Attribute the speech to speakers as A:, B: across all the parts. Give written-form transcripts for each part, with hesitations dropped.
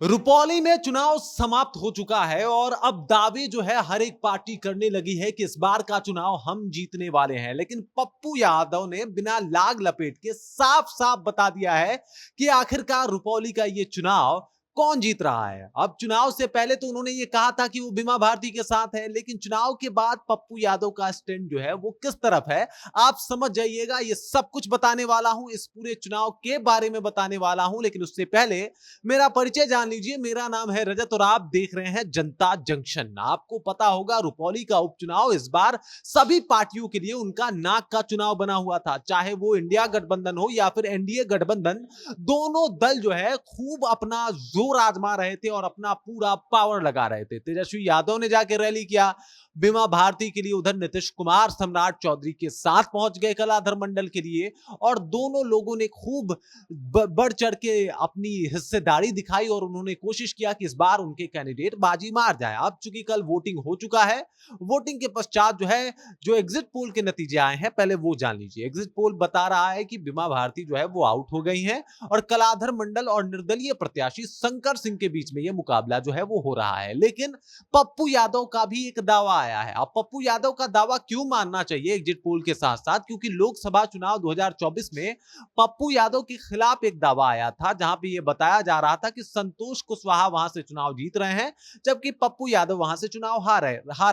A: रुपौली में चुनाव समाप्त हो चुका है और अब दावे जो है हर एक पार्टी करने लगी है कि इस बार का चुनाव हम जीतने वाले हैं। लेकिन पप्पू यादव ने बिना लाग लपेट के साफ साफ बता दिया है कि आखिरकार रुपौली का ये चुनाव कौन जीत रहा है। अब चुनाव से पहले तो उन्होंने ये कहा था कि वो बीमा भारती के साथ है, लेकिन चुनाव के बाद पप्पू यादव का स्टैंड जो है वो किस तरफ है आप समझ जाइएगा। ये सब कुछ बताने वाला हूं, इस पूरे चुनाव के बारे में बताने वाला हूं। लेकिन उससे पहले मेरा परिचय जान लीजिए। मेरा नाम है रजत और आप देख रहे हैं जनता जंक्शन। आपको पता होगा रुपौली का उपचुनाव इस बार सभी पार्टियों के लिए उनका नाक का चुनाव बना हुआ था, चाहे वो इंडिया गठबंधन हो या फिर एनडीए गठबंधन। दोनों दल जो है खूब अपना जोर आजमा रहे थे और अपना पूरा पावर लगा रहे थे। तेजस्वी यादव ने जाके रैली किया बीमा भारती के लिए, उधर नीतीश कुमार सम्राट चौधरी के साथ पहुंच गए कलाधर मंडल के लिए और दोनों लोगों ने खूब बढ़ चढ़ के अपनी हिस्सेदारी दिखाई और उन्होंने कोशिश किया कि इस बार उनके कैंडिडेट बाजी मार जाए। अब चूंकि कल वोटिंग हो चुका है, वोटिंग के पश्चात जो है जो एग्जिट पोल के नतीजे आए हैं पहले वो जान लीजिए। एग्जिट पोल बता रहा है कि बीमा भारती जो है वो आउट हो गई हैं और कलाधर मंडल और निर्दलीय प्रत्याशी शंकर सिंह के बीच में ये मुकाबला जो है वो हो रहा है। लेकिन पप्पू यादव का भी एक दावा आया है। अब पप्पू यादव का दावा क्यों मानना चाहिए एग्जिट पोल के साथ साथ, क्योंकि लोकसभा चुनाव 2024 में पप्पू यादव के खिलाफ एक दावा आया था जहां पे ये बताया जा रहा था कि संतोष कुशवाहा वहां से चुनाव जीत रहे हैं जबकि पप्पू यादव वहां से चुनाव हार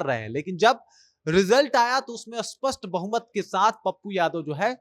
A: रहे हैं। लेकिन जब रिजल्ट आया तो उसमें स्पष्ट बहुमत के साथ पप्पू यादव जो है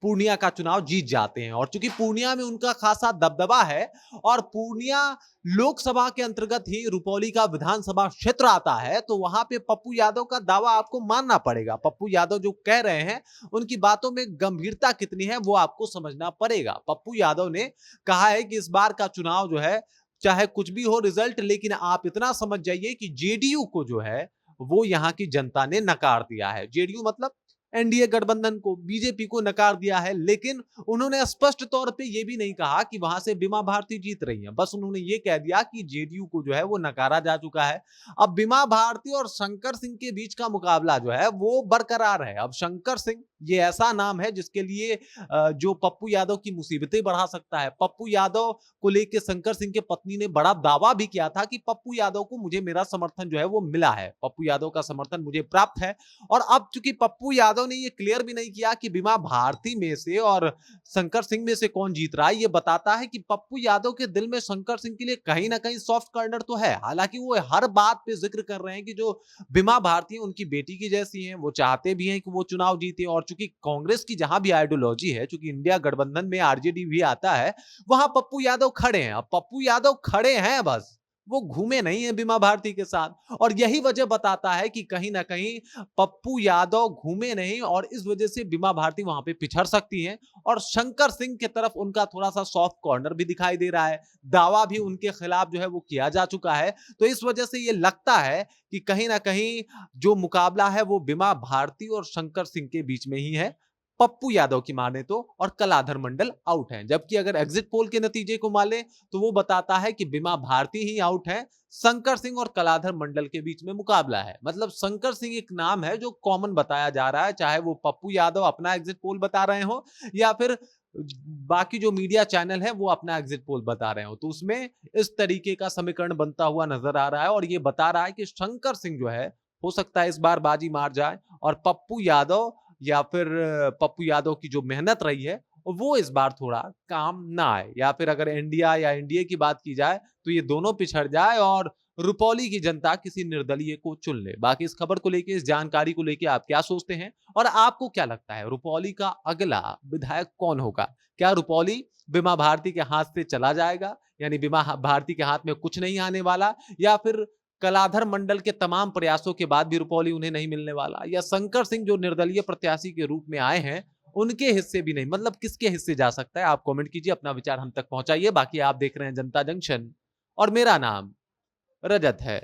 A: पूर्णिया का चुनाव जीत जाते हैं। और चूंकि पूर्णिया में उनका खासा दबदबा है और पूर्णिया लोकसभा के अंतर्गत ही रुपौली का विधानसभा क्षेत्र आता है, तो वहां पे पप्पू यादव का दावा आपको मानना पड़ेगा। पप्पू यादव जो कह रहे हैं उनकी बातों में गंभीरता कितनी है वो आपको समझना पड़ेगा। पप्पू यादव ने कहा है कि इस बार का चुनाव जो है चाहे कुछ भी हो रिजल्ट, लेकिन आप इतना समझ जाइए कि जेडीयू को जो है वो यहां की जनता ने नकार दिया है। जेडीयू मतलब एनडीए गठबंधन को, बीजेपी को नकार दिया है। लेकिन उन्होंने स्पष्ट तौर पे ये भी नहीं कहा कि वहां से बीमा भारती जीत रही है, बस उन्होंने ये कह दिया कि जेडीयू को जो है वो नकारा जा चुका है। अब बीमा भारती और शंकर सिंह के बीच का मुकाबला जो है वो बरकरार है। अब शंकर सिंह ये ऐसा नाम है जिसके लिए जो पप्पू यादव की मुसीबतें बढ़ा सकता है। पप्पू यादव को लेकर शंकर सिंह के पत्नी ने बड़ा दावा भी किया था कि पप्पू यादव को मुझे मेरा समर्थन जो है वो मिला है, पप्पू यादव का समर्थन मुझे प्राप्त है। और अब चूंकि पप्पू यादव ने ये क्लियर भी नहीं किया कि बीमा भारती में से और शंकर सिंह में से कौन जीत रहा है, ये बताता है कि पप्पू यादव के दिल में शंकर सिंह के लिए कहीं ना कहीं सॉफ्ट कॉर्नर तो है। हालांकि वो हर बात पे जिक्र कर रहे हैं कि जो बीमा भारती उनकी बेटी की जैसी हैं, वो चाहते भी हैं कि वो चुनाव जीते। और चूंकि कांग्रेस की जहां भी आइडियोलॉजी है, चूंकि इंडिया गठबंधन में आरजेडी भी आता है, वहां पप्पू यादव खड़े हैं। अब पप्पू यादव खड़े हैं, बस वो घूमे नहीं है बीमा भारती के साथ। और यही वजह बताता है कि कहीं ना कहीं पप्पू यादव घूमे नहीं और इस वजह से बीमा भारती वहां पे पिछड़ सकती हैं और शंकर सिंह की तरफ उनका थोड़ा सा सॉफ्ट कॉर्नर भी दिखाई दे रहा है। दावा भी उनके खिलाफ जो है वो किया जा चुका है। तो इस वजह से ये लगता है कि कहीं ना कहीं जो मुकाबला है वो बीमा भारती और शंकर सिंह के बीच में ही है, पप्पू यादव की माने तो, और कलाधर मंडल आउट हैं। जबकि अगर एग्जिट पोल के नतीजे को मान ले तो वो बताता है कि बीमा भारती ही आउट है, शंकर सिंह और कलाधर मंडल के बीच में मुकाबला है। मतलब शंकर सिंह एक नाम है जो कॉमन बताया जा रहा है, चाहे वो पप्पू यादव अपना एग्जिट पोल बता रहे हो या फिर बाकी जो मीडिया चैनल है वो अपना एग्जिट पोल बता रहे हो। तो उसमें इस तरीके का समीकरण बनता हुआ नजर आ रहा है और ये बता रहा है कि शंकर सिंह जो है हो सकता है इस बार बाजी मार जाए और पप्पू यादव या फिर पप्पू यादव की जो मेहनत रही है वो इस बार थोड़ा काम ना आए, या फिर अगर इंडिया या एनडीए की बात की जाए तो ये दोनों पिछड़ जाए और रुपौली की जनता किसी निर्दलीय को चुन ले। बाकी इस खबर को लेके, इस जानकारी को लेके आप क्या सोचते हैं और आपको क्या लगता है रुपौली का अगला विधायक कौन होगा? क्या रुपौली बीमा भारती के हाथ से चला जाएगा, यानी बीमा भारती के हाथ में कुछ नहीं आने वाला, या फिर कलाधर मंडल के तमाम प्रयासों के बाद भी रुपौली उन्हें नहीं मिलने वाला, या शंकर सिंह जो निर्दलीय प्रत्याशी के रूप में आए हैं उनके हिस्से भी नहीं? मतलब किसके हिस्से जा सकता है? आप कमेंट कीजिए, अपना विचार हम तक पहुंचाइए। बाकी आप देख रहे हैं जनता जंक्शन और मेरा नाम रजत है।